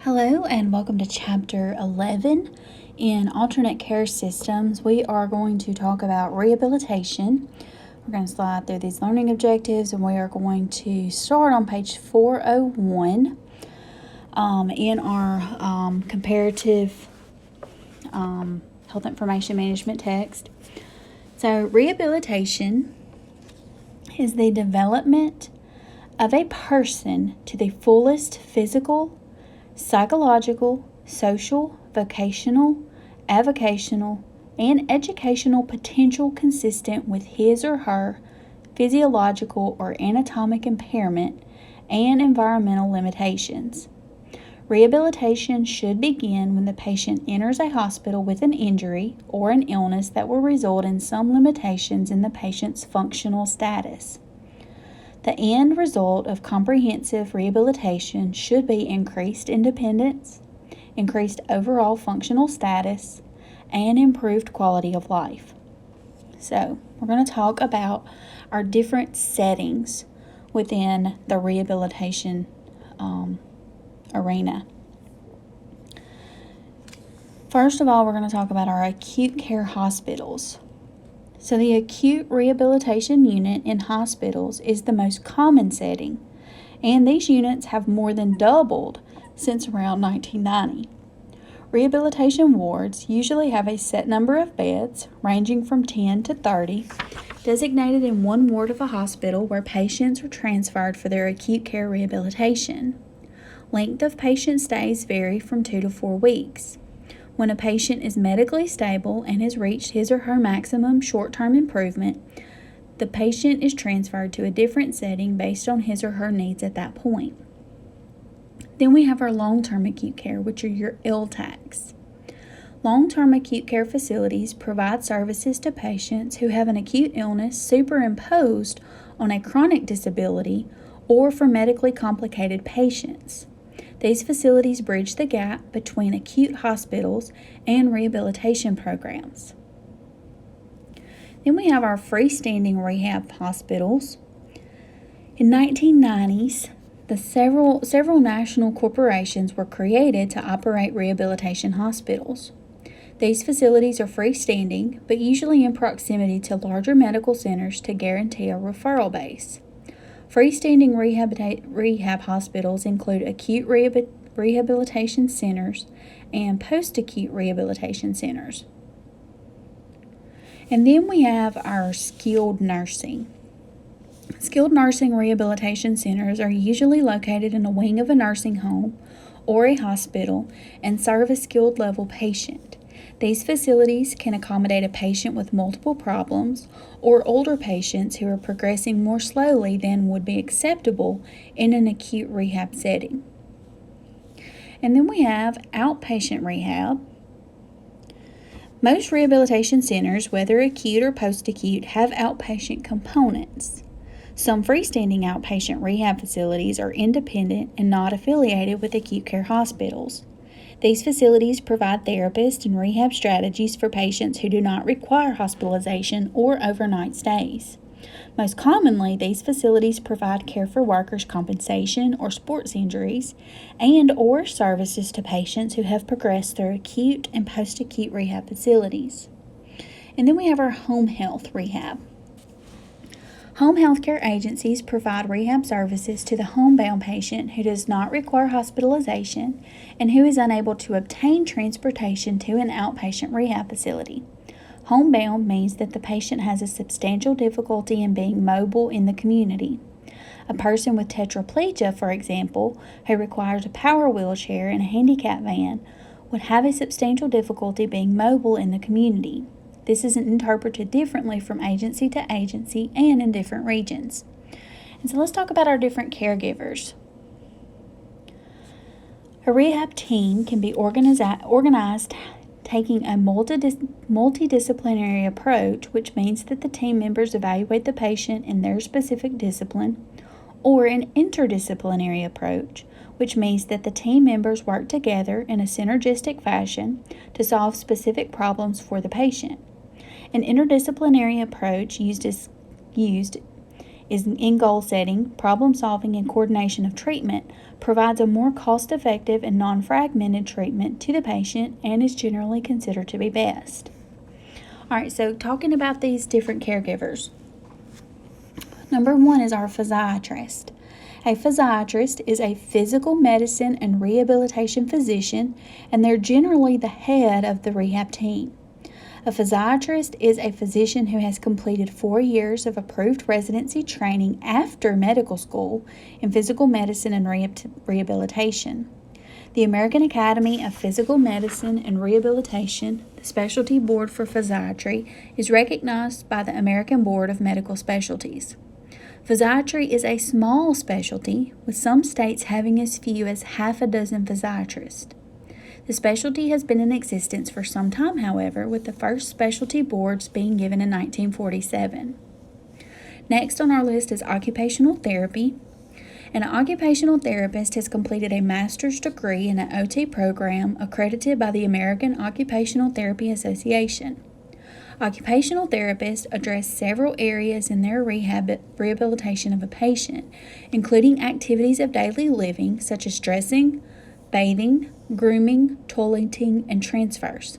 Hello and welcome to Chapter 11. In Alternate Care Systems, we are going to talk about rehabilitation. We're going to slide through these learning objectives and we are going to start on page 401 in our comparative health information management text. So, rehabilitation is the development of a person to the fullest physical, psychological, social, vocational, avocational, and educational potential consistent with his or her physiological or anatomic impairment and environmental limitations. Rehabilitation should begin when the patient enters a hospital with an injury or an illness that will result in some limitations in the patient's functional status. The end result of comprehensive rehabilitation should be increased independence, increased overall functional status, and improved quality of life. So, we're going to talk about our different settings within the rehabilitation arena. First of all, we're going to talk about our acute care hospitals. So the acute rehabilitation unit in hospitals is the most common setting, and these units have more than doubled since around 1990. Rehabilitation wards usually have a set number of beds, ranging from 10 to 30, designated in one ward of a hospital where patients are transferred for their acute care rehabilitation. Length of patient stays vary from 2 to 4 weeks. When a patient is medically stable and has reached his or her maximum short-term improvement, the patient is transferred to a different setting based on his or her needs at that point. Then we have our long-term acute care, which are your LTACs. Long-term acute care facilities provide services to patients who have an acute illness superimposed on a chronic disability or for medically complicated patients. These facilities bridge the gap between acute hospitals and rehabilitation programs. Then we have our freestanding rehab hospitals. In 1990s, several national corporations were created to operate rehabilitation hospitals. These facilities are freestanding, but usually in proximity to larger medical centers to guarantee a referral base. Freestanding rehab hospitals include acute rehabilitation centers and post-acute rehabilitation centers. And then we have our skilled nursing. Skilled nursing rehabilitation centers are usually located in a wing of a nursing home or a hospital and serve a skilled level patient. These facilities can accommodate a patient with multiple problems or older patients who are progressing more slowly than would be acceptable in an acute rehab setting. And then we have outpatient rehab. Most rehabilitation centers, whether acute or post-acute, have outpatient components. Some freestanding outpatient rehab facilities are independent and not affiliated with acute care hospitals. These facilities provide therapists and rehab strategies for patients who do not require hospitalization or overnight stays. Most commonly, these facilities provide care for workers' compensation or sports injuries and/or services to patients who have progressed through acute and post-acute rehab facilities. And then we have our home health rehab. Home health care agencies provide rehab services to the homebound patient who does not require hospitalization and who is unable to obtain transportation to an outpatient rehab facility. Homebound means that the patient has a substantial difficulty in being mobile in the community. A person with tetraplegia, for example, who requires a power wheelchair and a handicap van, would have a substantial difficulty being mobile in the community. This is interpreted differently from agency to agency and in different regions. And so let's talk about our different caregivers. A rehab team can be organized taking a multidisciplinary approach, which means that the team members evaluate the patient in their specific discipline, or an interdisciplinary approach, which means that the team members work together in a synergistic fashion to solve specific problems for the patient. An interdisciplinary approach used is in goal setting, problem solving, and coordination of treatment, provides a more cost effective and non fragmented treatment to the patient, and is generally considered to be best. Alright, so talking about these different caregivers. Number 1 is our physiatrist. A physiatrist is a physical medicine and rehabilitation physician, and they're generally the head of the rehab team. A physiatrist is a physician who has completed 4 years of approved residency training after medical school in physical medicine and rehabilitation. The American Academy of Physical Medicine and Rehabilitation, the specialty board for physiatry, is recognized by the American Board of Medical Specialties. Physiatry is a small specialty, with some states having as few as half a dozen physiatrists. The specialty has been in existence for some time, however, with the first specialty boards being given in 1947. Next on our list is occupational therapy. An occupational therapist has completed a master's degree in an OT program accredited by the American Occupational Therapy Association. Occupational therapists address several areas in their rehabilitation of a patient, including activities of daily living such as dressing, bathing, grooming, toileting, and transfers.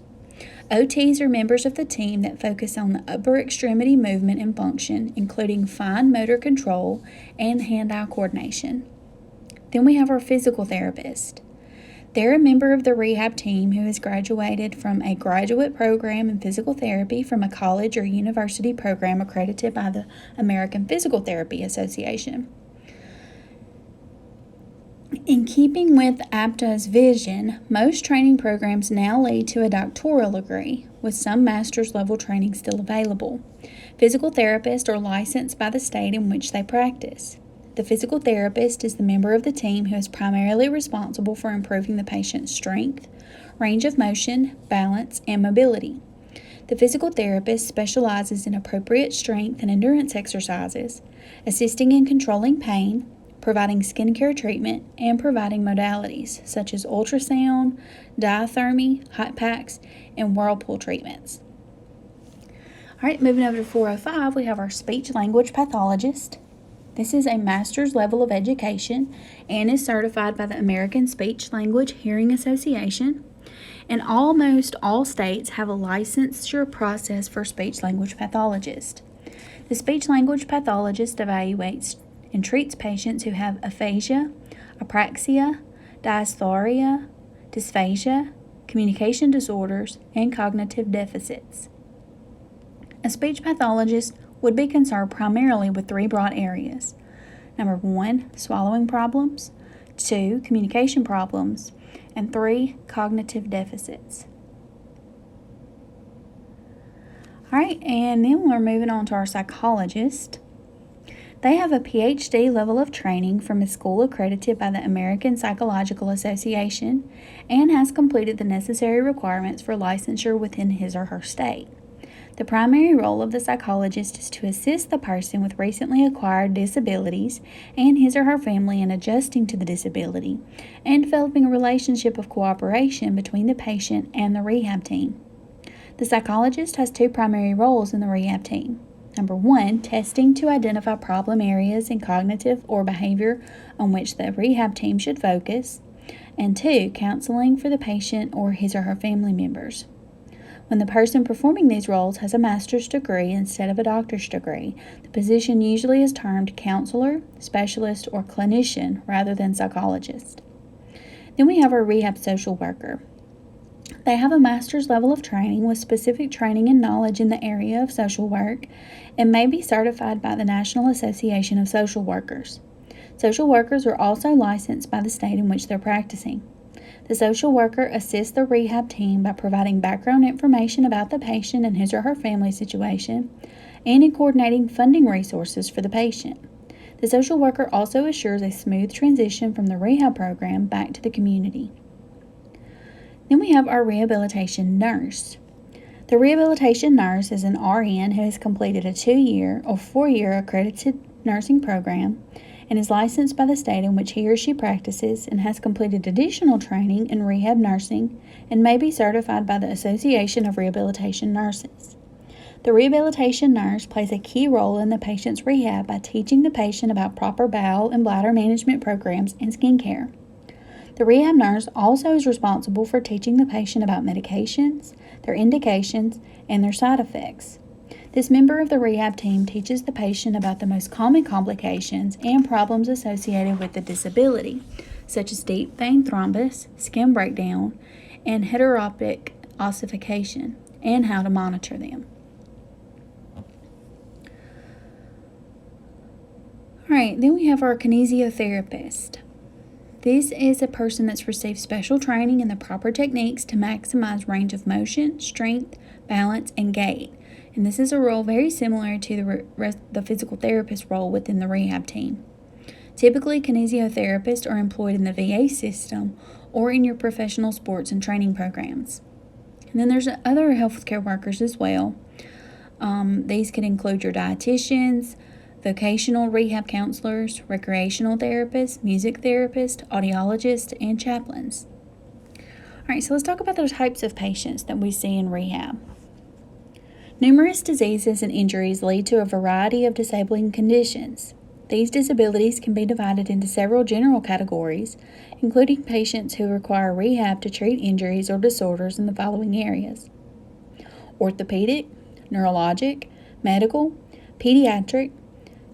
OTs are members of the team that focus on the upper extremity movement and function, including fine motor control and hand-eye coordination. Then we have our physical therapist. They're a member of the rehab team who has graduated from a graduate program in physical therapy from a college or university program accredited by the American Physical Therapy Association. In keeping with APTA's vision, most training programs now lead to a doctoral degree, with some master's level training still available. Physical therapists are licensed by the state in which they practice. The physical therapist is the member of the team who is primarily responsible for improving the patient's strength, range of motion, balance, and mobility. The physical therapist specializes in appropriate strength and endurance exercises, assisting in controlling pain, providing skincare treatment, and providing modalities such as ultrasound, diathermy, hot packs, and whirlpool treatments. All right, moving over to 405, we have our speech-language pathologist. This is a master's level of education and is certified by the American Speech-Language Hearing Association. And almost all states have a licensure process for speech-language pathologist. The speech-language pathologist evaluates and treats patients who have aphasia, apraxia, dysarthria, dysphagia, communication disorders, and cognitive deficits. A speech pathologist would be concerned primarily with 3 broad areas. Number 1, swallowing problems, 2, communication problems, and 3, cognitive deficits. All right, and then we're moving on to our psychologist. They have a PhD level of training from a school accredited by the American Psychological Association and has completed the necessary requirements for licensure within his or her state. The primary role of the psychologist is to assist the person with recently acquired disabilities and his or her family in adjusting to the disability and developing a relationship of cooperation between the patient and the rehab team. The psychologist has 2 primary roles in the rehab team. Number 1, testing to identify problem areas in cognitive or behavior on which the rehab team should focus, and 2, counseling for the patient or his or her family members. When the person performing these roles has a master's degree instead of a doctor's degree, the position usually is termed counselor, specialist, or clinician rather than psychologist. Then we have our rehab social worker. They have a master's level of training with specific training and knowledge in the area of social work and may be certified by the National Association of Social Workers. Social workers are also licensed by the state in which they're practicing. The social worker assists the rehab team by providing background information about the patient and his or her family situation and in coordinating funding resources for the patient. The social worker also assures a smooth transition from the rehab program back to the community. Then we have our rehabilitation nurse. The rehabilitation nurse is an RN who has completed a 2-year or 4-year accredited nursing program and is licensed by the state in which he or she practices and has completed additional training in rehab nursing and may be certified by the Association of Rehabilitation Nurses. The rehabilitation nurse plays a key role in the patient's rehab by teaching the patient about proper bowel and bladder management programs and skincare. The rehab nurse also is responsible for teaching the patient about medications, their indications, and their side effects. This member of the rehab team teaches the patient about the most common complications and problems associated with the disability, such as deep vein thrombus, skin breakdown, and heteropic ossification, and how to monitor them. Alright, then we have our kinesiotherapist. This is a person that's received special training in the proper techniques to maximize range of motion, strength, balance, and gait. And this is a role very similar to the physical therapist role within the rehab team. Typically, kinesiotherapists are employed in the VA system or in your professional sports and training programs. And then there's other healthcare workers as well. These could include your dietitians, vocational rehab counselors, recreational therapists, music therapists, audiologists, and chaplains. All right, so let's talk about the types of patients that we see in rehab. Numerous diseases and injuries lead to a variety of disabling conditions. These disabilities can be divided into several general categories, including patients who require rehab to treat injuries or disorders in the following areas: orthopedic, neurologic, medical, pediatric,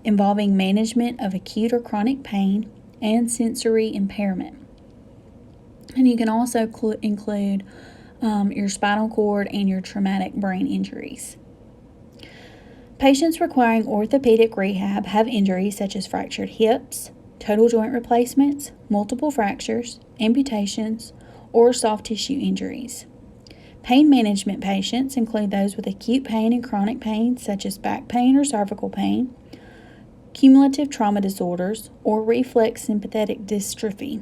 involving management of acute or chronic pain, and sensory impairment. And you can also include your spinal cord and your traumatic brain injuries. Patients requiring orthopedic rehab have injuries such as fractured hips, total joint replacements, multiple fractures, amputations, or soft tissue injuries. Pain management patients include those with acute pain and chronic pain such as back pain or cervical pain, cumulative trauma disorders, or reflex sympathetic dystrophy.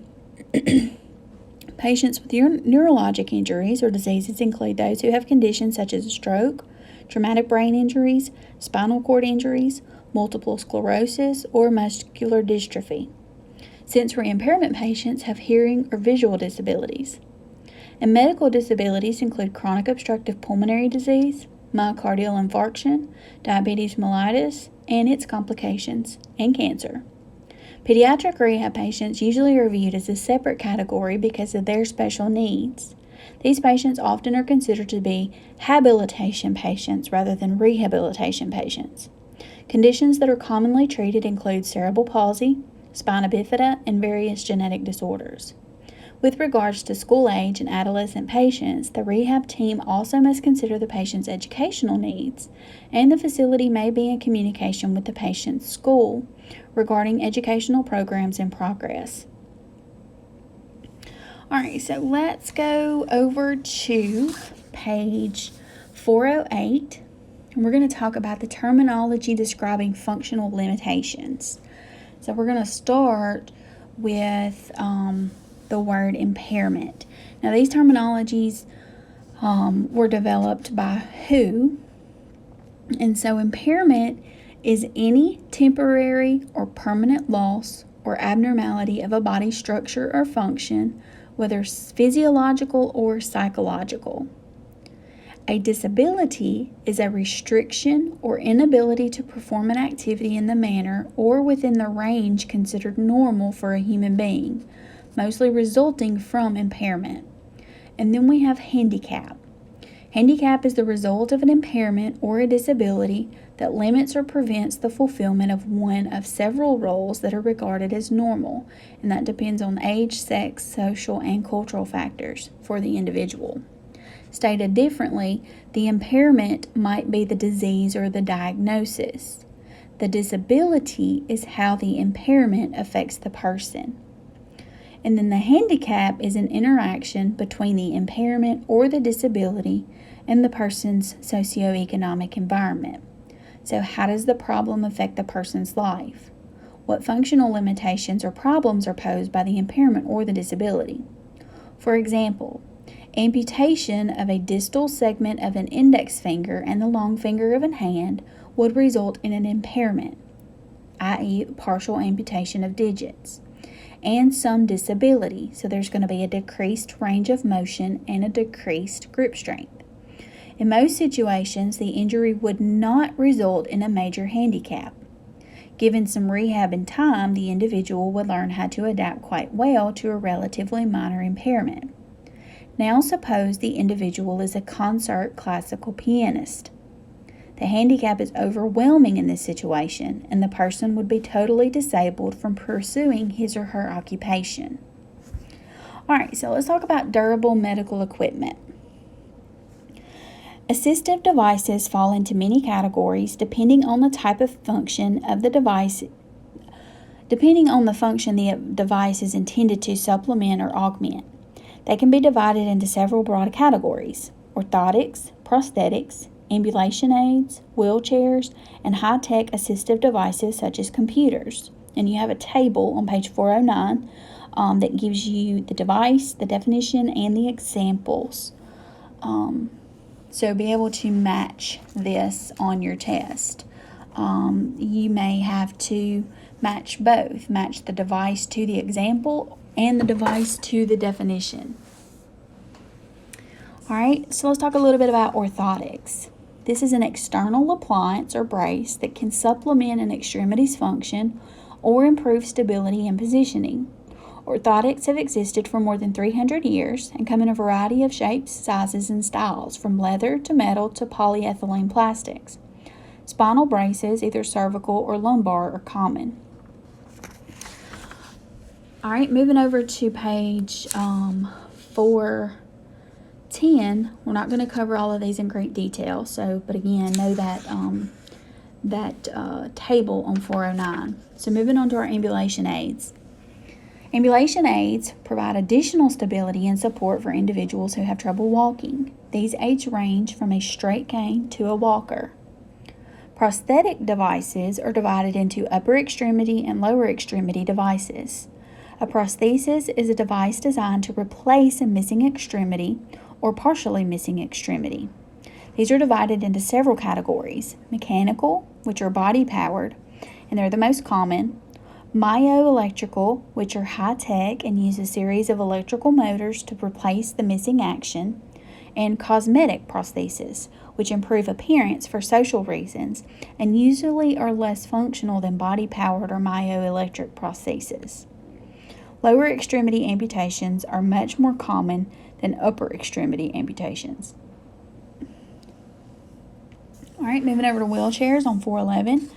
Patients with neurologic injuries or diseases include those who have conditions such as stroke, traumatic brain injuries, spinal cord injuries, multiple sclerosis, or muscular dystrophy. Sensory impairment patients have hearing or visual disabilities. And medical disabilities include chronic obstructive pulmonary disease, myocardial infarction, diabetes mellitus, and its complications, and cancer. Pediatric rehab patients usually are viewed as a separate category because of their special needs. These patients often are considered to be habilitation patients rather than rehabilitation patients. Conditions that are commonly treated include cerebral palsy, spina bifida, and various genetic disorders. With regards to school age and adolescent patients, the rehab team also must consider the patient's educational needs, and the facility may be in communication with the patient's school regarding educational programs in progress. All right, so let's go over to page 408, and we're going to talk about the terminology describing functional limitations. So we're going to start with the word impairment. Now, these terminologies were developed by who? And so impairment is any temporary or permanent loss or abnormality of a body structure or function, whether physiological or psychological. A disability is a restriction or inability to perform an activity in the manner or within the range considered normal for a human being, mostly resulting from impairment. And then we have handicap. Handicap is the result of an impairment or a disability that limits or prevents the fulfillment of one of several roles that are regarded as normal, and that depends on age, sex, social, and cultural factors for the individual. Stated differently, the impairment might be the disease or the diagnosis. The disability is how the impairment affects the person. And then the handicap is an interaction between the impairment or the disability and the person's socioeconomic environment. So how does the problem affect the person's life? What functional limitations or problems are posed by the impairment or the disability? For example, amputation of a distal segment of an index finger and the long finger of a hand would result in an impairment, i.e., partial amputation of digits, and some disability. So there's going to be a decreased range of motion and a decreased grip strength. In most situations, the injury would not result in a major handicap. Given some rehab and time, the individual would learn how to adapt quite well to a relatively minor impairment. Now suppose the individual is a concert classical pianist. The handicap is overwhelming in this situation, and the person would be totally disabled from pursuing his or her occupation. Alright, so let's talk about durable medical equipment. Assistive devices fall into many categories depending on the type of function of the device, depending on the function the device is intended to supplement or augment. They can be divided into several broad categories: orthotics, prosthetics, ambulation aids, wheelchairs, and high-tech assistive devices such as computers. And you have a table on page 409 that gives you the device, the definition, and the examples. So be able to match this on your test. You may have to match both. Match the device to the example and the device to the definition. Alright, so let's talk a little bit about orthotics. This is an external appliance or brace that can supplement an extremity's function or improve stability and positioning. Orthotics have existed for more than 300 years and come in a variety of shapes, sizes, and styles, from leather to metal to polyethylene plastics. Spinal braces, either cervical or lumbar, are common. Alright, moving over to page 410. We're not going to cover all of these in great detail, but again, know that table on 409. So moving on to our ambulation aids. Ambulation aids provide additional stability and support for individuals who have trouble walking. These aids range from a straight cane to a walker. Prosthetic devices are divided into upper extremity and lower extremity devices. A prosthesis is a device designed to replace a missing extremity or partially missing extremity. These are divided into several categories: mechanical, which are body powered, and they're the most common; myoelectrical, which are high-tech and use a series of electrical motors to replace the missing action; and cosmetic prostheses, which improve appearance for social reasons and usually are less functional than body-powered or myoelectric prostheses. Lower extremity amputations are much more common than upper extremity amputations. Alright, moving over to wheelchairs on 411.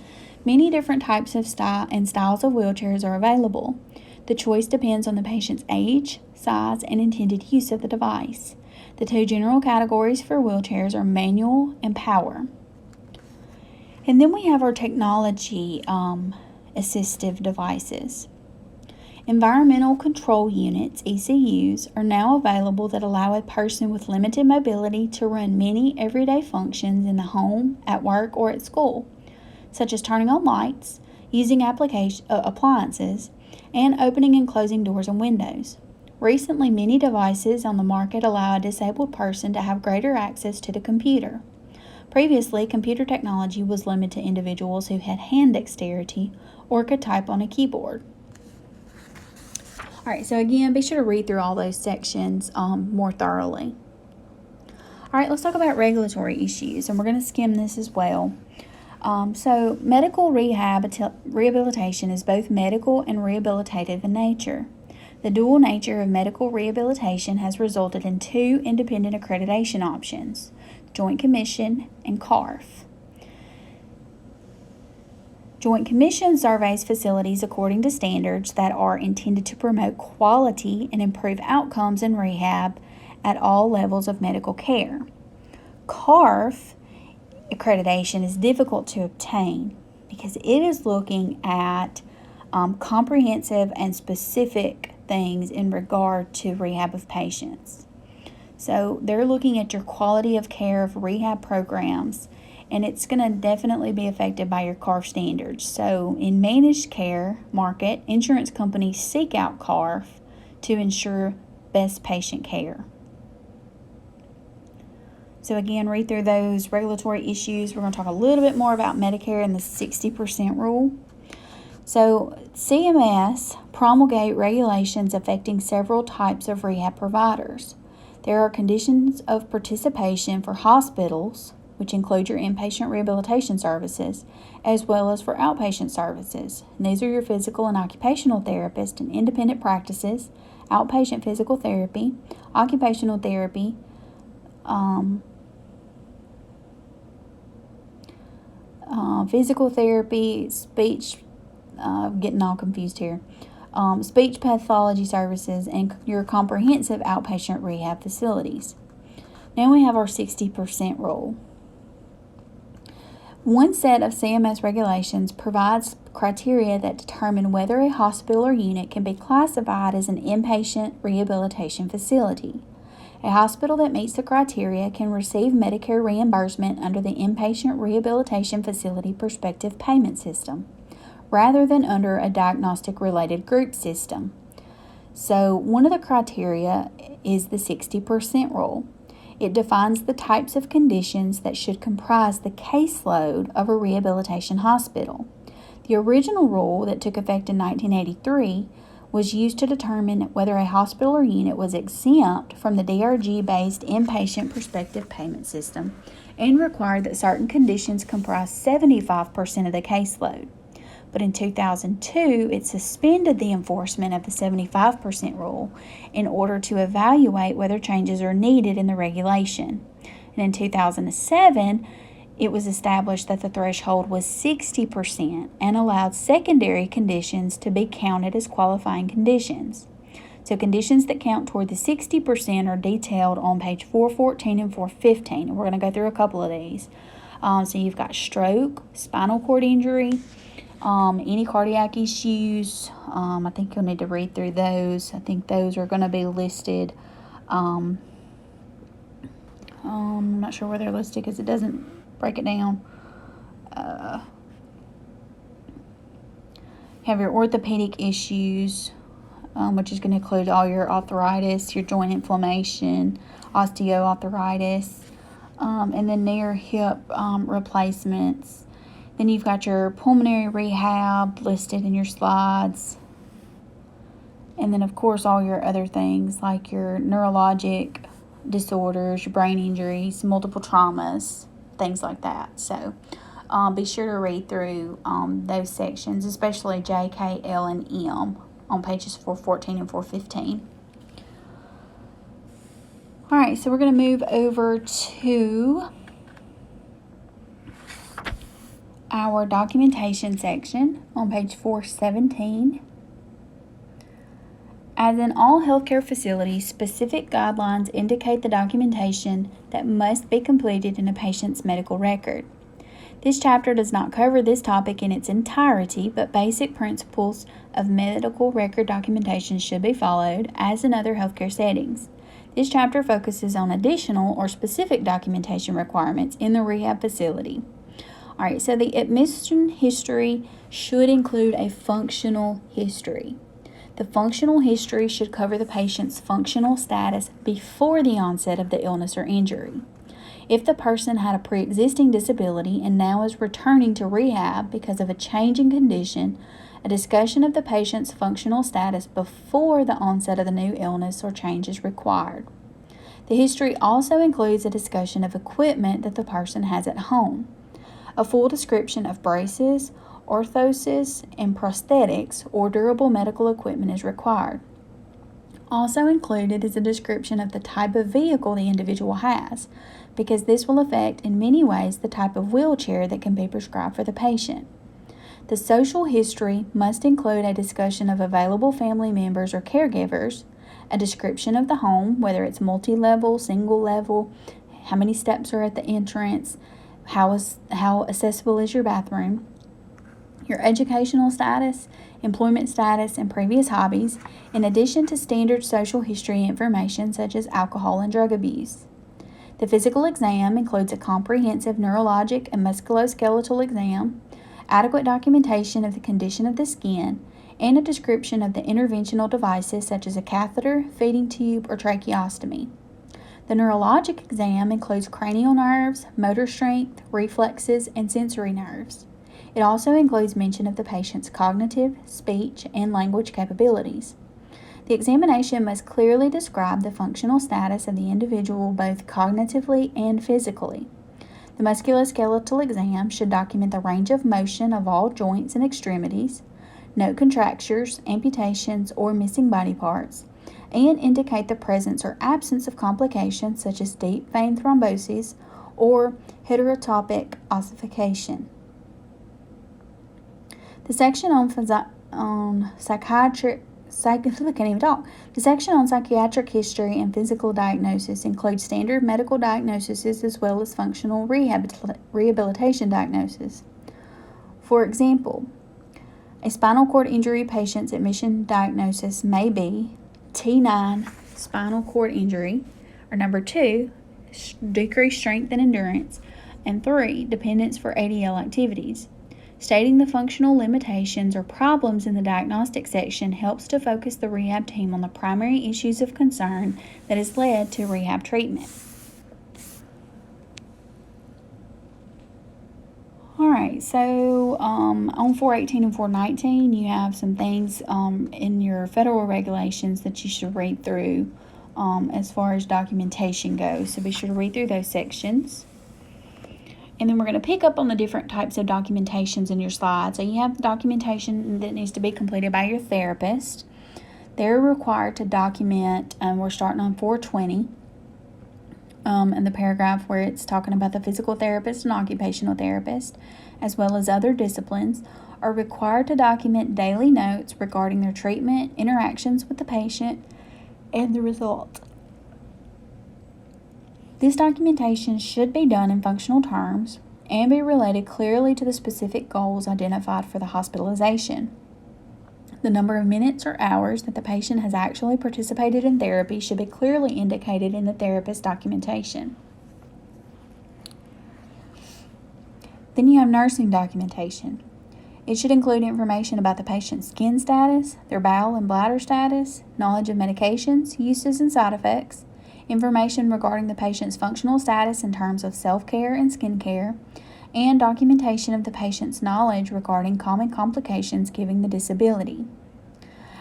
Many different types of styles of wheelchairs are available. The choice depends on the patient's age, size, and intended use of the device. The two general categories for wheelchairs are manual and power. And then we have our technology assistive devices. Environmental control units, ECUs, are now available that allow a person with limited mobility to run many everyday functions in the home, at work, or at school, such as turning on lights, using appliances, and opening and closing doors and windows. Recently, many devices on the market allow a disabled person to have greater access to the computer. Previously, computer technology was limited to individuals who had hand dexterity or could type on a keyboard. Alright, so again, be sure to read through all those sections more thoroughly. Alright, let's talk about regulatory issues, and we're going to skim this as well. So medical rehabilitation is both medical and rehabilitative in nature. The dual nature of medical rehabilitation has resulted in two independent accreditation options: Joint Commission and CARF. Joint Commission surveys facilities according to standards that are intended to promote quality and improve outcomes in rehab at all levels of medical care. CARF accreditation is difficult to obtain because it is looking at comprehensive and specific things in regard to rehab of patients. So they're looking at your quality of care of rehab programs, and it's going to definitely be affected by your CARF standards. So in managed care market, insurance companies seek out CARF to ensure best patient care. So again, read through those regulatory issues. We're going to talk a little bit more about Medicare and the 60% rule. So CMS promulgate regulations affecting several types of rehab providers. There are conditions of participation for hospitals, which include your inpatient rehabilitation services, as well as for outpatient services. And these are your physical and occupational therapists and independent practices, outpatient physical therapy, occupational therapy, physical therapy, speech, getting all confused here, speech pathology services, and your comprehensive outpatient rehab facilities. Now we have our 60% rule. One set of CMS regulations provides criteria that determine whether a hospital or unit can be classified as an inpatient rehabilitation facility. A hospital that meets the criteria can receive Medicare reimbursement under the Inpatient Rehabilitation Facility Prospective Payment System, rather than under a diagnostic-related group system. So one of the criteria is the 60% rule. It defines the types of conditions that should comprise the caseload of a rehabilitation hospital. The original rule that took effect in 1983 was used to determine whether a hospital or unit was exempt from the DRG-based inpatient prospective payment system and required that certain conditions comprise 75% of the caseload. But in 2002, it suspended the enforcement of the 75% rule in order to evaluate whether changes are needed in the regulation. And in 2007, it was established that the threshold was 60% and allowed secondary conditions to be counted as qualifying conditions. So conditions that count toward the 60% are detailed on page 414 and 415. And we're going to go through a couple of these. So you've got stroke, spinal cord injury, any cardiac issues. I think you'll need to read through those. I think those are going to be listed. I'm not sure where they're listed because it doesn't break it down. Have your orthopedic issues, which is going to include all your arthritis, your joint inflammation, osteoarthritis, and then knee or hip replacements. Then you've got your pulmonary rehab listed in your slides. And then, of course, all your other things like your neurologic disorders, your brain injuries, multiple traumas, things like that. So be sure to read through those sections, especially J, K, L, and M on pages 414 and 415. All right, so we're going to move over to our documentation section on page 417. As in all healthcare facilities, specific guidelines indicate the documentation that must be completed in a patient's medical record. This chapter does not cover this topic in its entirety, but basic principles of medical record documentation should be followed, as in other healthcare settings. This chapter focuses on additional or specific documentation requirements in the rehab facility. All right, so the admission history should include a functional history. The functional history should cover the patient's functional status before the onset of the illness or injury. If the person had a pre-existing disability and now is returning to rehab because of a change in condition, a discussion of the patient's functional status before the onset of the new illness or change is required. The history also includes a discussion of equipment that the person has at home. A full description of braces, orthoses, and prosthetics or durable medical equipment is required. Also included is a description of the type of vehicle the individual has, because this will affect in many ways the type of wheelchair that can be prescribed for the patient. The social history must include a discussion of available family members or caregivers, a description of the home, whether it's multi-level, single level, how many steps are at the entrance, how accessible is your bathroom, your educational status, employment status, and previous hobbies, in addition to standard social history information such as alcohol and drug abuse. The physical exam includes a comprehensive neurologic and musculoskeletal exam, adequate documentation of the condition of the skin, and a description of the interventional devices such as a catheter, feeding tube, or tracheostomy. The neurologic exam includes cranial nerves, motor strength, reflexes, and sensory nerves. It also includes mention of the patient's cognitive, speech, and language capabilities. The examination must clearly describe the functional status of the individual both cognitively and physically. The musculoskeletal exam should document the range of motion of all joints and extremities, note contractures, amputations, or missing body parts, and indicate the presence or absence of complications such as deep vein thrombosis or heterotopic ossification. The section on psychiatric history and physical diagnosis includes standard medical diagnoses as well as functional rehabilitation diagnosis. For example, a spinal cord injury patient's admission diagnosis may be T9 spinal cord injury, or number 2, decreased strength and endurance, and 3, dependence for ADL activities. Stating the functional limitations or problems in the diagnostic section helps to focus the rehab team on the primary issues of concern that has led to rehab treatment. Alright, so on 418 and 419, you have some things in your federal regulations that you should read through as far as documentation goes. So be sure to read through those sections. And then we're going to pick up on the different types of documentations in your slide. So you have the documentation that needs to be completed by your therapist. They're required to document, we're starting on 420, in the paragraph where it's talking about the physical therapist and occupational therapist, as well as other disciplines, are required to document daily notes regarding their treatment, interactions with the patient, and the result. This documentation should be done in functional terms and be related clearly to the specific goals identified for the hospitalization. The number of minutes or hours that the patient has actually participated in therapy should be clearly indicated in the therapist's documentation. Then you have nursing documentation. It should include information about the patient's skin status, their bowel and bladder status, knowledge of medications, uses and side effects, information regarding the patient's functional status in terms of self-care and skincare, and documentation of the patient's knowledge regarding common complications given the disability.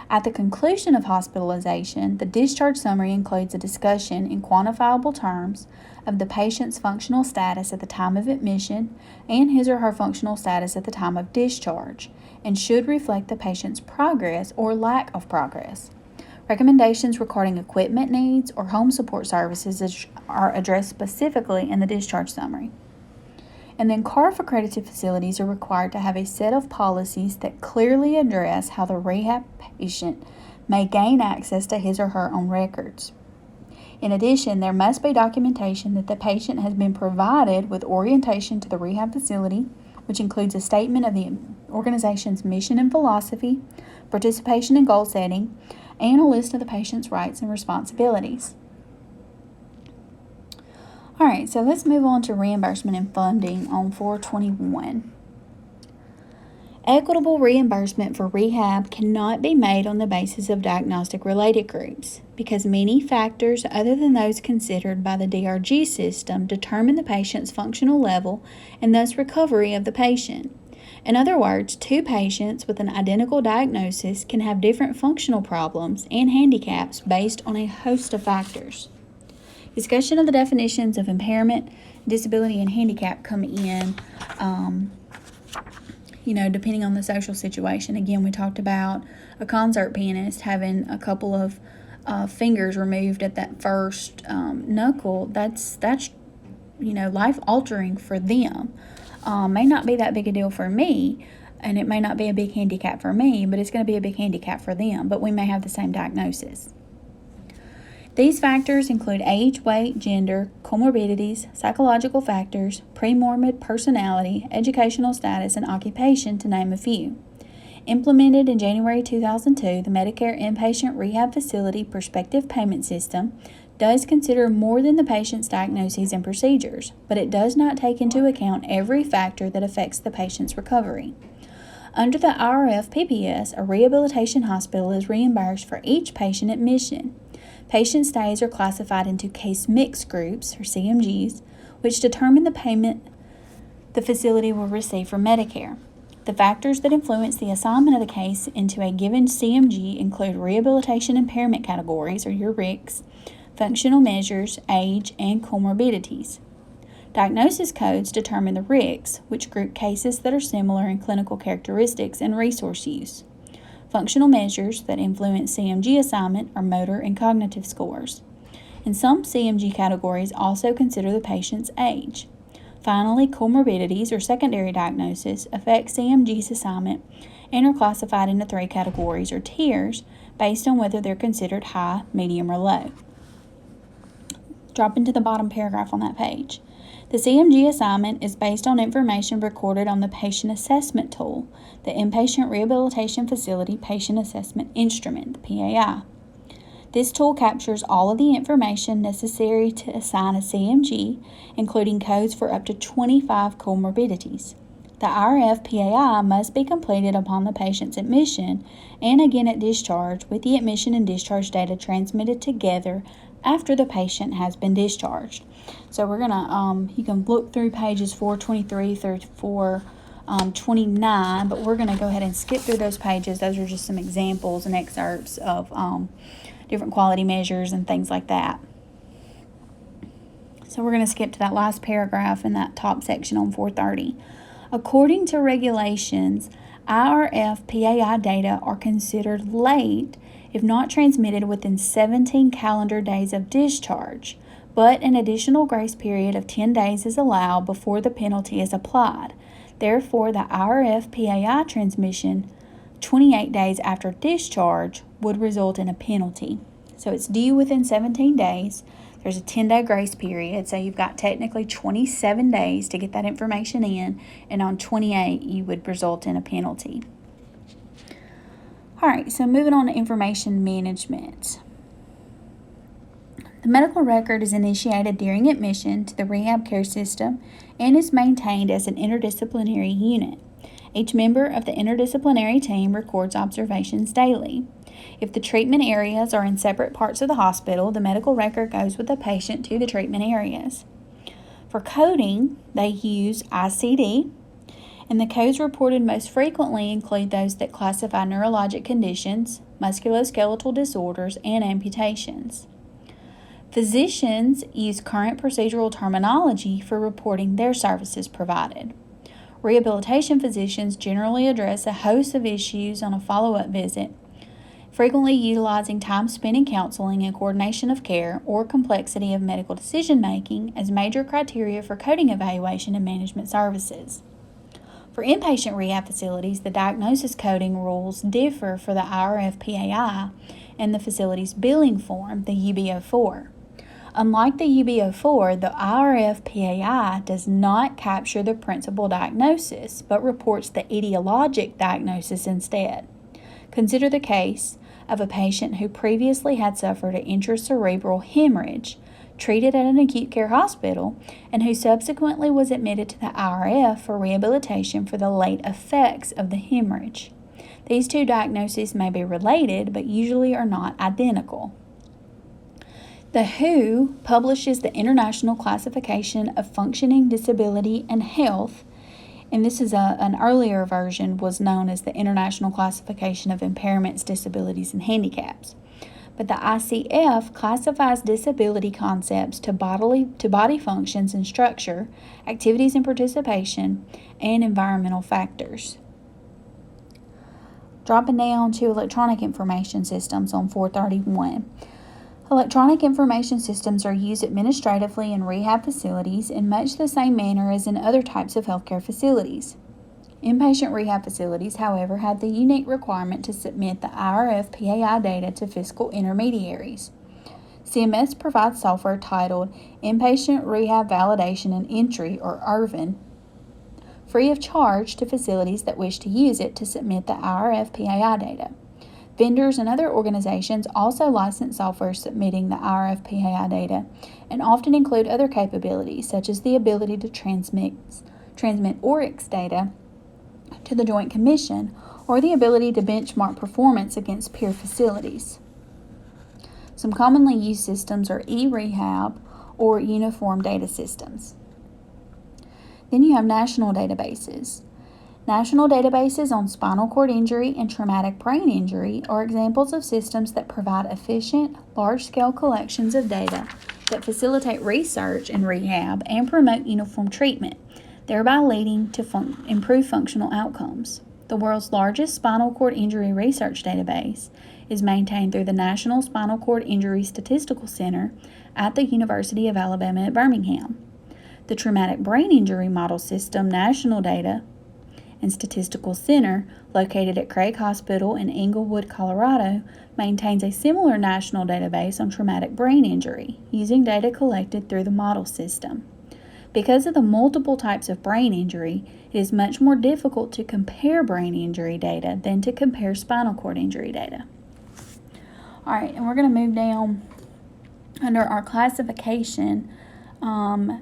At the conclusion of hospitalization, the discharge summary includes a discussion in quantifiable terms of the patient's functional status at the time of admission and his or her functional status at the time of discharge, and should reflect the patient's progress or lack of progress. Recommendations regarding equipment needs or home support services are addressed specifically in the discharge summary. And then CARF-accredited facilities are required to have a set of policies that clearly address how the rehab patient may gain access to his or her own records. In addition, there must be documentation that the patient has been provided with orientation to the rehab facility, which includes a statement of the organization's mission and philosophy, participation in goal setting, and a list of the patient's rights and responsibilities. All right, so let's move on to reimbursement and funding on 421. Equitable reimbursement for rehab cannot be made on the basis of diagnostic related groups because many factors other than those considered by the DRG system determine the patient's functional level and thus recovery of the patient. In other words, two patients with an identical diagnosis can have different functional problems and handicaps based on a host of factors. Discussion of the definitions of impairment, disability, and handicap come in, depending on the social situation. Again, we talked about a concert pianist having a couple of fingers removed at that first knuckle. That's life-altering for them. May not be that big a deal for me, and it may not be a big handicap for me, but it's going to be a big handicap for them, but we may have the same diagnosis. These factors include age, weight, gender, comorbidities, psychological factors, premorbid personality, educational status, and occupation, to name a few. Implemented in January 2002, the Medicare Inpatient Rehab Facility Prospective Payment System does consider more than the patient's diagnoses and procedures, but it does not take into account every factor that affects the patient's recovery. Under the IRF PPS, a rehabilitation hospital is reimbursed for each patient admission. Patient stays are classified into case mix groups, or CMGs, which determine the payment the facility will receive from Medicare. The factors that influence the assignment of the case into a given CMG include rehabilitation impairment categories, or your RICs, functional measures, age, and comorbidities. Diagnosis codes determine the RICs, which group cases that are similar in clinical characteristics and resource use. Functional measures that influence CMG assignment are motor and cognitive scores. And some CMG categories also consider the patient's age. Finally, comorbidities, or secondary diagnosis, affect CMG's assignment and are classified into 3 categories, or tiers, based on whether they're considered high, medium, or low. Drop into the bottom paragraph on that page. The CMG assignment is based on information recorded on the Patient Assessment Tool, the Inpatient Rehabilitation Facility Patient Assessment Instrument, the PAI. This tool captures all of the information necessary to assign a CMG, including codes for up to 25 comorbidities. The IRF-PAI must be completed upon the patient's admission and again at discharge, with the admission and discharge data transmitted together after the patient has been discharged. So we're gonna, you can look through pages 423 through 429, but we're gonna go ahead and skip through those pages. Those are just some examples and excerpts of different quality measures and things like that. So we're going to skip to that last paragraph in that top section on 430. According to regulations, IRF PAI data are considered late if not transmitted within 17 calendar days of discharge, but an additional grace period of 10 days is allowed before the penalty is applied. Therefore, the IRF PAI transmission 28 days after discharge would result in a penalty. So it's due within 17 days. There's a 10-day grace period, so you've got technically 27 days to get that information in, and on 28 you would result in a penalty. All right, so moving on to information management. The medical record is initiated during admission to the rehab care system and is maintained as an interdisciplinary unit. Each member of the interdisciplinary team records observations daily. If the treatment areas are in separate parts of the hospital, the medical record goes with the patient to the treatment areas. For coding, they use ICD, and the codes reported most frequently include those that classify neurologic conditions, musculoskeletal disorders, and amputations. Physicians use current procedural terminology for reporting their services provided. Rehabilitation physicians generally address a host of issues on a follow-up visit, frequently utilizing time spent in counseling and coordination of care or complexity of medical decision-making as major criteria for coding evaluation and management services. For inpatient rehab facilities, the diagnosis coding rules differ for the IRF-PAI and the facility's billing form, the UB04. Unlike the UB04, the IRF-PAI does not capture the principal diagnosis, but reports the etiologic diagnosis instead. Consider the case of a patient who previously had suffered an intracerebral hemorrhage, treated at an acute care hospital, and who subsequently was admitted to the IRF for rehabilitation for the late effects of the hemorrhage. These two diagnoses may be related, but usually are not identical. The WHO publishes the International Classification of Functioning, Disability, and Health, and this is an earlier version, was known as the International Classification of Impairments, Disabilities, and Handicaps. But the ICF classifies disability concepts to body functions and structure, activities and participation, and environmental factors. Dropping down to electronic information systems on 431. Electronic information systems are used administratively in rehab facilities in much the same manner as in other types of healthcare facilities. Inpatient rehab facilities, however, have the unique requirement to submit the IRF-PAI data to fiscal intermediaries. CMS provides software titled Inpatient Rehab Validation and Entry, or IRVAN, free of charge to facilities that wish to use it to submit the IRF-PAI data. Vendors and other organizations also license software submitting the IRF-PAI data and often include other capabilities, such as the ability to transmit ORIX data to the Joint Commission or the ability to benchmark performance against peer facilities. Some commonly used systems are eRehab or Uniform Data Systems. Then you have national databases. National databases on spinal cord injury and traumatic brain injury are examples of systems that provide efficient, large-scale collections of data that facilitate research and rehab and promote uniform treatment, thereby leading to improved functional outcomes. The world's largest spinal cord injury research database is maintained through the National Spinal Cord Injury Statistical Center at the University of Alabama at Birmingham. The Traumatic Brain Injury Model System National Data and Statistical Center, located at Craig Hospital in Englewood, Colorado, maintains a similar national database on traumatic brain injury, using data collected through the model system. Because of the multiple types of brain injury, it is much more difficult to compare brain injury data than to compare spinal cord injury data. All right, and we're going to move down under our classification and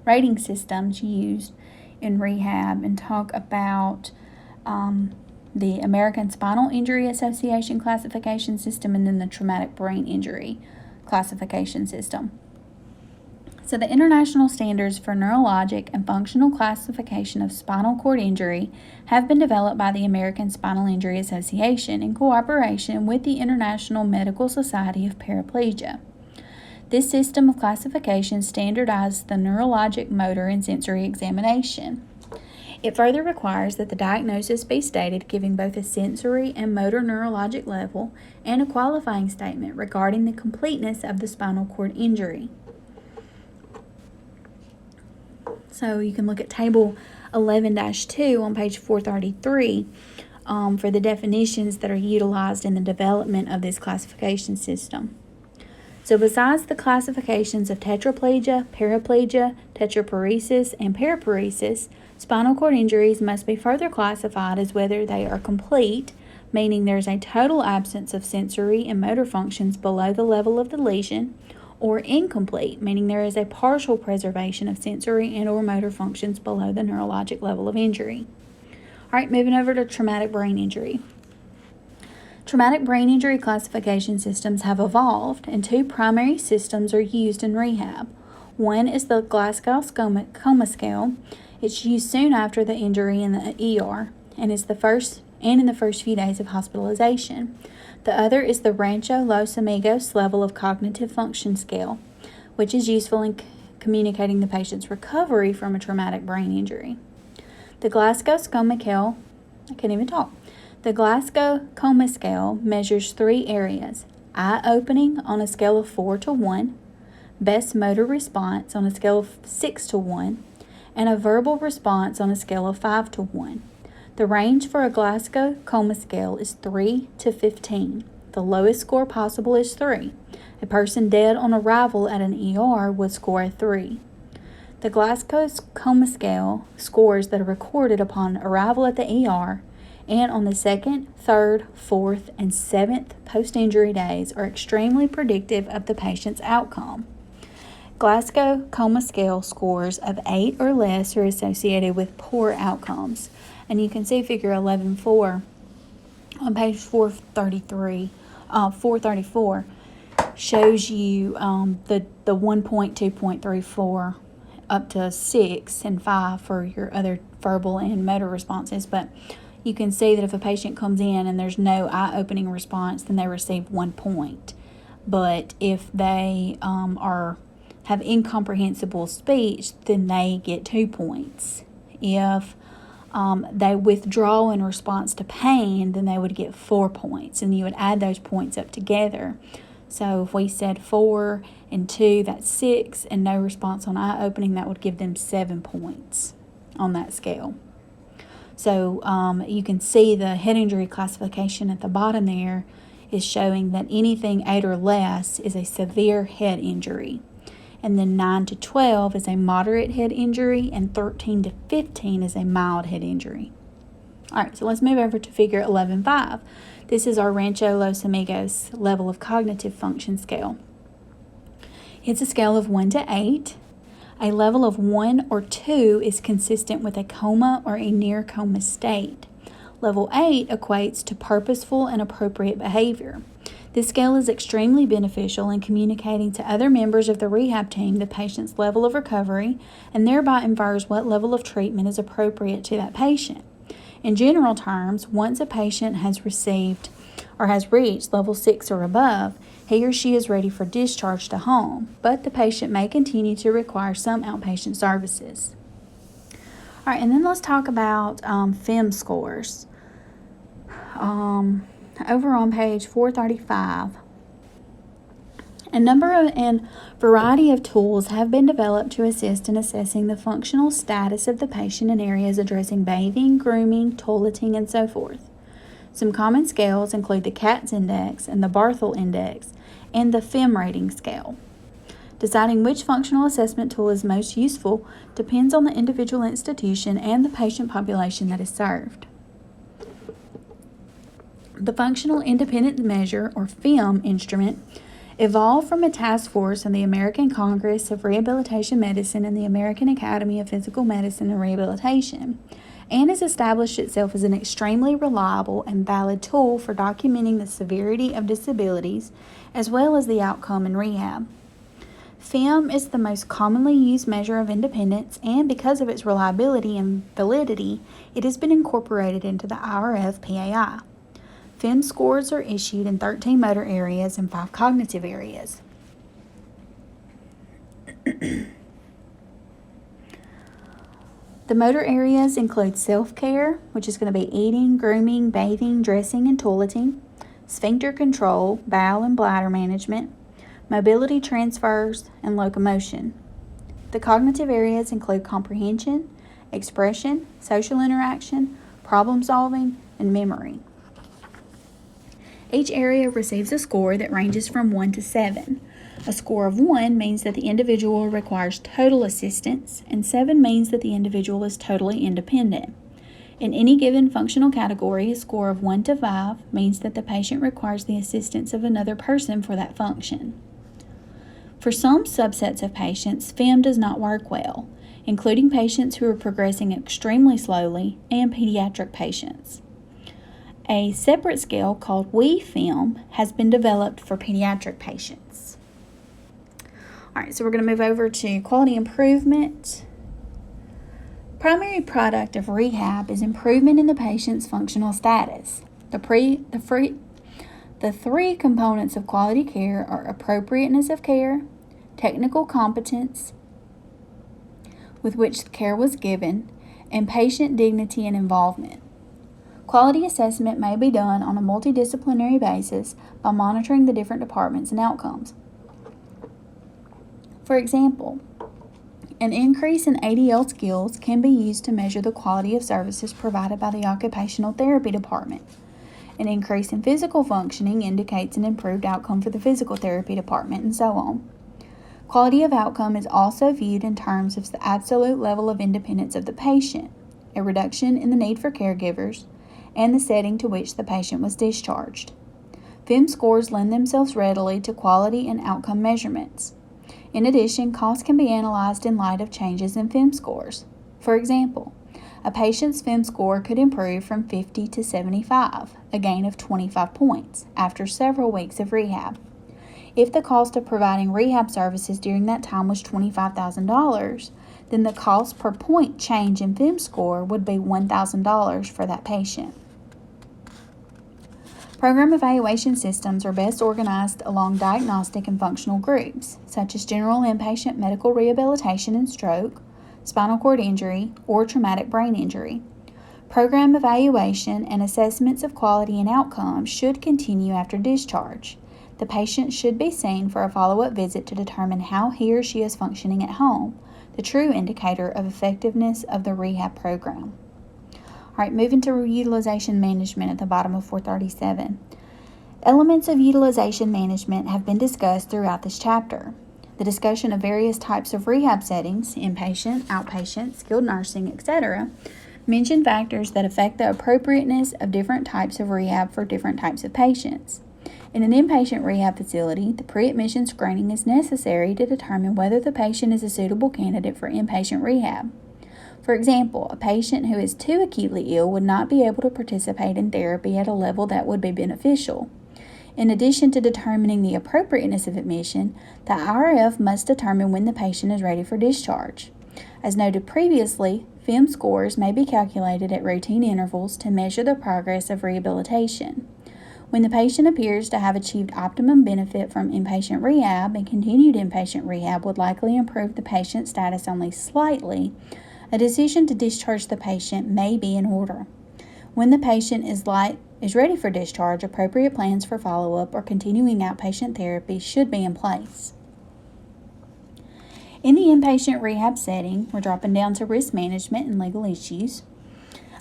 rating systems used in rehab and talk about the American Spinal Injury Association classification system and then the Traumatic Brain Injury classification system. So the international standards for neurologic and functional classification of spinal cord injury have been developed by the American Spinal Injury Association in cooperation with the International Medical Society of Paraplegia. This system of classification standardizes the neurologic, motor, and sensory examination. It further requires that the diagnosis be stated giving both a sensory and motor neurologic level and a qualifying statement regarding the completeness of the spinal cord injury. So you can look at Table 11-2 on page 433 for the definitions that are utilized in the development of this classification system. So besides the classifications of tetraplegia, paraplegia, tetraparesis, and paraparesis, spinal cord injuries must be further classified as whether they are complete, meaning there is a total absence of sensory and motor functions below the level of the lesion, or incomplete, meaning there is a partial preservation of sensory and or motor functions below the neurologic level of injury. All right, moving over to traumatic brain injury. Traumatic brain injury classification systems have evolved, and two primary systems are used in rehab. One is the Glasgow Coma Scale. It's used soon after the injury in the ER and is in the first few days of hospitalization. The other is the Rancho Los Amigos Level of Cognitive Function Scale, which is useful in communicating the patient's recovery from a traumatic brain injury. The Glasgow Coma Scale measures three areas: eye opening on a scale of 4 to 1, best motor response on a scale of 6 to 1, and a verbal response on a scale of 5 to 1. The range for a Glasgow Coma Scale is 3 to 15. The lowest score possible is 3. A person dead on arrival at an ER would score a 3. The Glasgow Coma Scale scores that are recorded upon arrival at the ER and on the 2nd, 3rd, 4th, and 7th post-injury days are extremely predictive of the patient's outcome. Glasgow Coma Scale scores of 8 or less are associated with poor outcomes. And you can see figure 11.4 on page 434 shows you the 1.2.34 up to 6 and 5 for your other verbal and motor responses. But you can see that if a patient comes in and there's no eye-opening response, then they receive 1 point. But if they have incomprehensible speech, then they get 2 points. If they withdraw in response to pain, then they would get 4 points, and you would add those points up together. So if we said 4 and 2, that's 6, and no response on eye opening, that would give them 7 points on that scale. So you can see the head injury classification at the bottom there is showing that anything 8 or less is a severe head injury. And then 9 to 12 is a moderate head injury, and 13 to 15 is a mild head injury. All right, so let's move over to figure 11.5. This is our Rancho Los Amigos Level of Cognitive Function Scale. It's a scale of 1 to 8. A level of 1 or 2 is consistent with a coma or a near coma state. Level 8 equates to purposeful and appropriate behavior. This scale is extremely beneficial in communicating to other members of the rehab team the patient's level of recovery and thereby infers what level of treatment is appropriate to that patient. In general terms, once a patient has received or has reached level 6 or above, he or she is ready for discharge to home, but the patient may continue to require some outpatient services. All right, and then let's talk about FIM scores. Over on page 435, a number and variety of tools have been developed to assist in assessing the functional status of the patient in areas addressing bathing, grooming, toileting, and so forth. Some common scales include the CATS index and the Barthel index and the FIM rating scale. Deciding which functional assessment tool is most useful depends on the individual institution and the patient population that is served. The Functional Independence Measure, or FIM, instrument evolved from a task force in the American Congress of Rehabilitation Medicine and the American Academy of Physical Medicine and Rehabilitation, and has established itself as an extremely reliable and valid tool for documenting the severity of disabilities as well as the outcome in rehab. FIM is the most commonly used measure of independence, and because of its reliability and validity, it has been incorporated into the IRF PAI. FIM scores are issued in 13 motor areas and 5 cognitive areas. The motor areas include self-care, which is going to be eating, grooming, bathing, dressing, and toileting, sphincter control, bowel and bladder management, mobility transfers, and locomotion. The cognitive areas include comprehension, expression, social interaction, problem solving, and memory. Each area receives a score that ranges from 1 to 7. A score of 1 means that the individual requires total assistance, and 7 means that the individual is totally independent. In any given functional category, a score of 1 to 5 means that the patient requires the assistance of another person for that function. For some subsets of patients, FIM does not work well, including patients who are progressing extremely slowly and pediatric patients. A separate scale called WE-FIM has been developed for pediatric patients. All right, so we're going to move over to quality improvement. Primary product of rehab is improvement in the patient's functional status. The three components of quality care are appropriateness of care, technical competence with which the care was given, and patient dignity and involvement. Quality assessment may be done on a multidisciplinary basis by monitoring the different departments and outcomes. For example, an increase in ADL skills can be used to measure the quality of services provided by the occupational therapy department. An increase in physical functioning indicates an improved outcome for the physical therapy department, and so on. Quality of outcome is also viewed in terms of the absolute level of independence of the patient, a reduction in the need for caregivers, and the setting to which the patient was discharged. FIM scores lend themselves readily to quality and outcome measurements. In addition, costs can be analyzed in light of changes in FIM scores. For example, a patient's FIM score could improve from 50 to 75, a gain of 25 points, after several weeks of rehab. If the cost of providing rehab services during that time was $25,000, then the cost per point change in FIM score would be $1,000 for that patient. Program evaluation systems are best organized along diagnostic and functional groups, such as general inpatient medical rehabilitation and stroke, spinal cord injury, or traumatic brain injury. Program evaluation and assessments of quality and outcomes should continue after discharge. The patient should be seen for a follow-up visit to determine how he or she is functioning at home, the true indicator of effectiveness of the rehab program. All right, moving to utilization management at the bottom of 437. Elements of utilization management have been discussed throughout this chapter. The discussion of various types of rehab settings, inpatient, outpatient, skilled nursing, etc., mention factors that affect the appropriateness of different types of rehab for different types of patients. In an inpatient rehab facility, the pre-admission screening is necessary to determine whether the patient is a suitable candidate for inpatient rehab. For example, a patient who is too acutely ill would not be able to participate in therapy at a level that would be beneficial. In addition to determining the appropriateness of admission, the IRF must determine when the patient is ready for discharge. As noted previously, FIM scores may be calculated at routine intervals to measure the progress of rehabilitation. When the patient appears to have achieved optimum benefit from inpatient rehab, and continued inpatient rehab would likely improve the patient's status only slightly, a decision to discharge the patient may be in order. When the patient is ready for discharge, appropriate plans for follow-up or continuing outpatient therapy should be in place. In the inpatient rehab setting, we're dropping down to risk management and legal issues.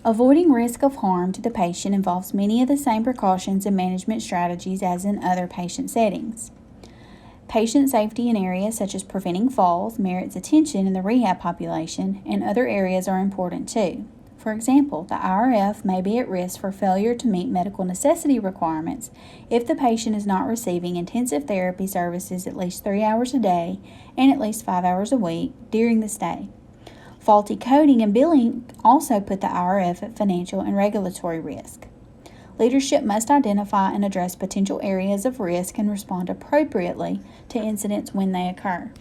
Avoiding risk of harm to the patient involves many of the same precautions and management strategies as in other patient settings. Patient safety in areas such as preventing falls merits attention in the rehab population, and other areas are important too. For example, the IRF may be at risk for failure to meet medical necessity requirements if the patient is not receiving intensive therapy services at least 3 hours a day and at least 5 hours a week during the stay. Faulty coding and billing also put the IRF at financial and regulatory risk. Leadership must identify and address potential areas of risk and respond appropriately to incidents when they occur.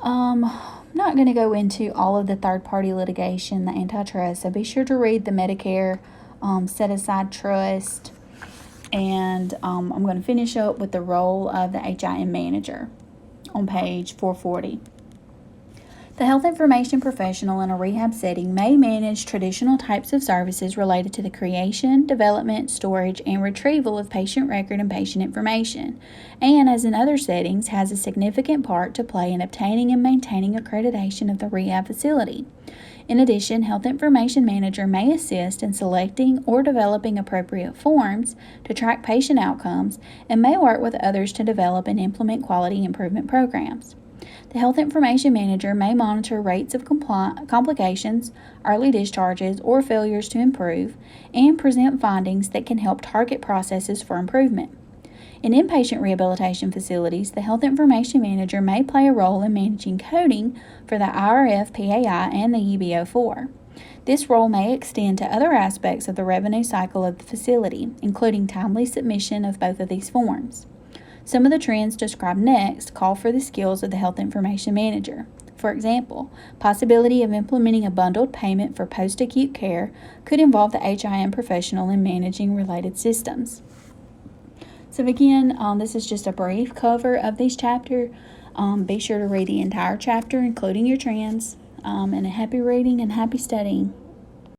I'm not going to go into all of the third-party litigation, the antitrust, so be sure to read the Medicare set-aside trust, and I'm going to finish up with the role of the HIM manager on page 440. The health information professional in a rehab setting may manage traditional types of services related to the creation, development, storage, and retrieval of patient record and patient information, and, as in other settings, has a significant part to play in obtaining and maintaining accreditation of the rehab facility. In addition, health information manager may assist in selecting or developing appropriate forms to track patient outcomes and may work with others to develop and implement quality improvement programs. The health information manager may monitor rates of complications, early discharges, or failures to improve, and present findings that can help target processes for improvement. In inpatient rehabilitation facilities, the health information manager may play a role in managing coding for the IRF PAI and the UB04. This role may extend to other aspects of the revenue cycle of the facility, including timely submission of both of these forms. Some of the trends described next call for the skills of the health information manager. For example, possibility of implementing a bundled payment for post-acute care could involve the HIM professional in managing related systems. So again, this is just a brief cover of this chapter. Be sure to read the entire chapter, including your trends, and a happy reading and happy studying.